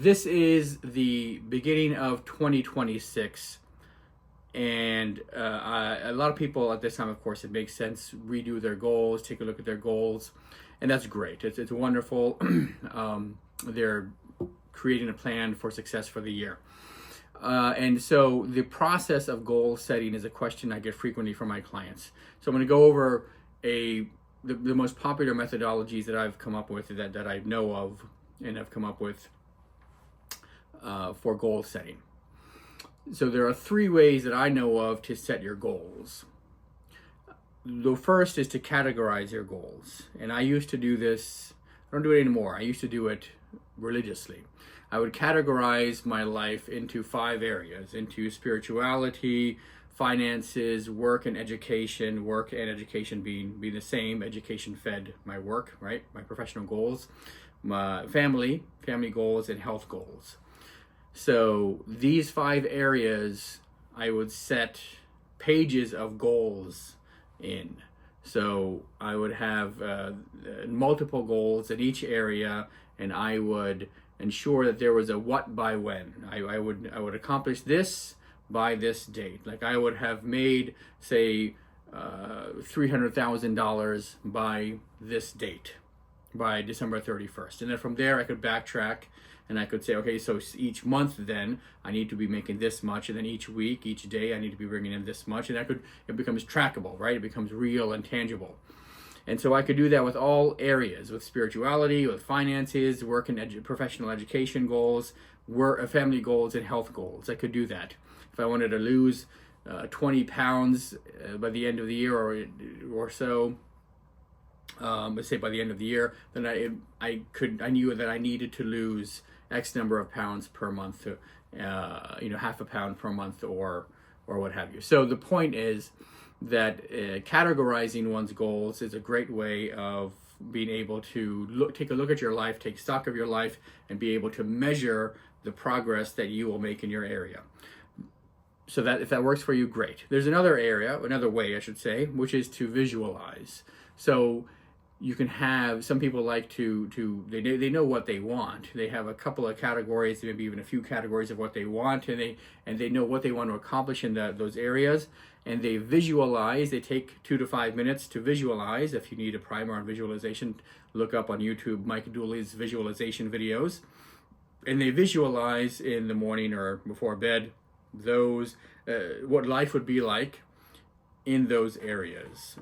this is the beginning of 2026, and a lot of people at this time, of course, it makes sense, redo their goals, take a look at their goals, and that's great. It's wonderful. They're creating a plan for success for the year. And so the process of goal setting is a question I get frequently from my clients. So I'm going to go over the most popular methodologies that I've come up with, that I know of and have come up with for goal setting. So there are 3 ways that I know of to set your goals. The first is to categorize your goals. And I used to do this, I don't do it anymore. I used to do it religiously. I would categorize my life into 5 areas, into spirituality, finances, work and education. Work and education being the same. Education fed my work, right? My professional goals, my family goals, and health goals. So these 5 areas, I would set pages of goals in. So I would have multiple goals in each area, and I would ensure that there was a what by when. I would accomplish this by this date. Like I would have made, say, $300,000 by this date, by December 31st. And then from there I could backtrack and I could say, okay, so each month then I need to be making this much, and then each week, each day I need to be bringing in this much, and it becomes trackable, right? It becomes real and tangible. And so I could do that with all areas, with spirituality, with finances, work and professional education goals, family goals, and health goals. I could do that. If I wanted to lose 20 pounds by the end of the year or so, let's say by the end of the year, then I knew that I needed to lose X number of pounds per month, half a pound per month or what have you. So the point is that categorizing one's goals is a great way of being able to take a look at your life, take stock of your life, and be able to measure the progress that you will make in your area. So that if that works for you, great. There's another way I should say, which is to visualize. So you can have, some people like they know what they want. They have a couple of categories, maybe even a few categories of what they want, and they know what they want to accomplish in those areas, and they visualize. They take 2 to 5 minutes to visualize. If you need a primer on visualization, look up on YouTube Mike Dooley's visualization videos, and they visualize in the morning or before bed those what life would be like in those areas.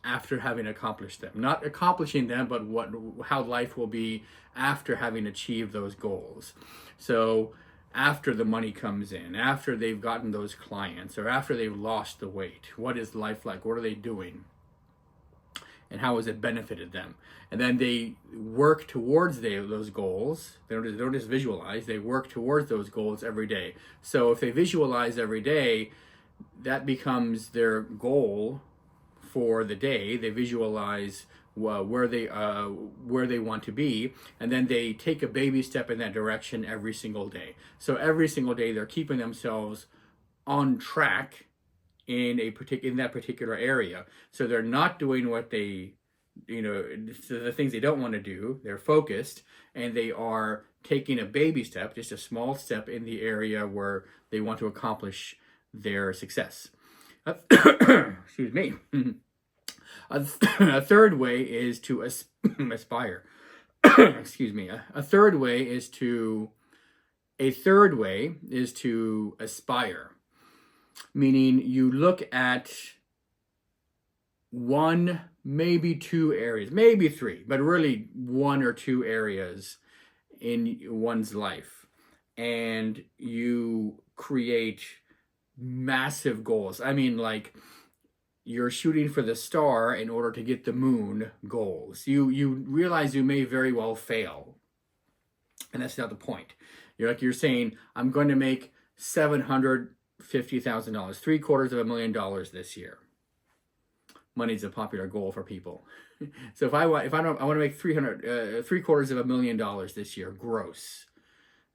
After having accomplished them, not accomplishing them, but how life will be after having achieved those goals. So after the money comes in, after they've gotten those clients, or after they've lost the weight, what is life like? What are they doing? And how has it benefited them? And then they work towards those goals. They don't just visualize, they work towards those goals every day. So if they visualize every day, that becomes their goal for the day. They visualize where they want to be, and then they take a baby step in that direction every single day. So every single day they're keeping themselves on track in that particular area. So they're not doing what the things they don't want to do. They're focused, and they are taking a baby step, just a small step in the area where they want to accomplish their success. Excuse me. A third way is to aspire. Excuse me. A third way is to aspire, meaning you look at 1, maybe 2 areas, maybe 3, but really 1 or 2 areas in one's life, and you create massive goals. I mean, like, you're shooting for the star in order to get the moon goals. You realize you may very well fail, and that's not the point. You're saying, I'm going to make $750,000, $750,000 this year. Money's a popular goal for people. So I want to make $750,000 this year gross.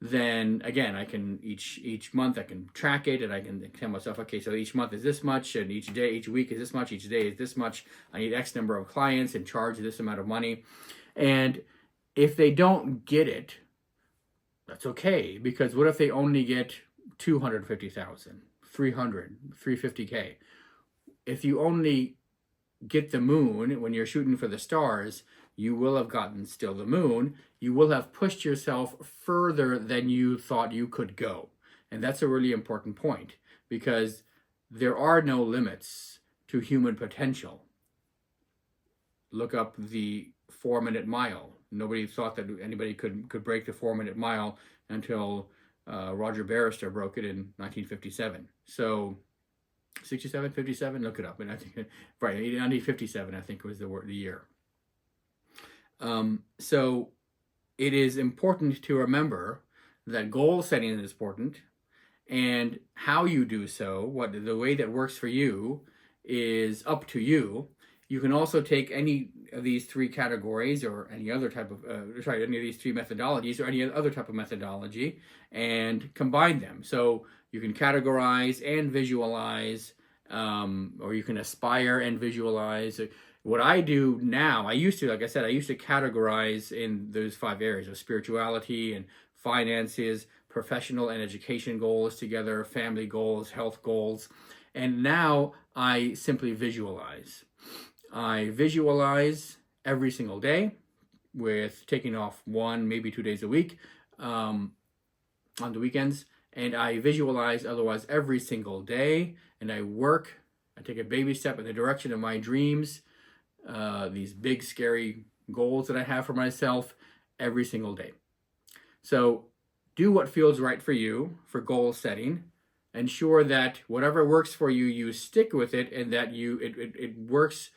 Then again, I can each month I can track it, and I can tell myself, okay, so each month is this much, and each week is this much, each day is this much. I need X number of clients and charge this amount of money. And if they don't get it, That's okay, because what if they only get 250,000, 300, 350K? If you only get the moon when you're shooting for the stars, you will have gotten still the moon. You will have pushed yourself further than you thought you could go. And that's a really important point, because there are no limits to human potential. Look up the 4-minute mile. Nobody thought that anybody could break the 4-minute mile until Roger Bannister broke it in 1957. So 67, 57, look it up. And I think, right, 1957, I think was the year. So it is important to remember that goal setting is important, and how you do so, the way that works for you, is up to you. You can also take any of these three categories, or any other type of, any of these three methodologies, or any other type of methodology, and combine them. So you can categorize and visualize, or you can aspire and visualize. What I do now, I used to, like I said, I used to categorize in those 5 areas of spirituality and finances, professional and education goals together, family goals, health goals. And now I simply visualize. I visualize every single day, with taking off 1, maybe 2 days a week on the weekends. And I visualize otherwise every single day. And I take a baby step in the direction of my dreams, these big, scary goals that I have for myself every single day. So do what feels right for you for goal setting. Ensure that whatever works for you, you stick with it, and that it works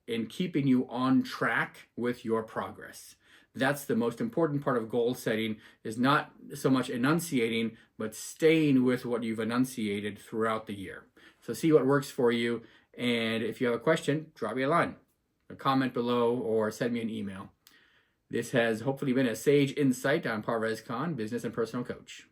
in keeping you on track with your progress. That's the most important part of goal setting, is not so much enunciating, but staying with what you've enunciated throughout the year. So see what works for you. And if you have a question, drop me a line, a comment below, or send me an email. This has hopefully been a sage insight. I'm Parvez Khan, business and personal coach.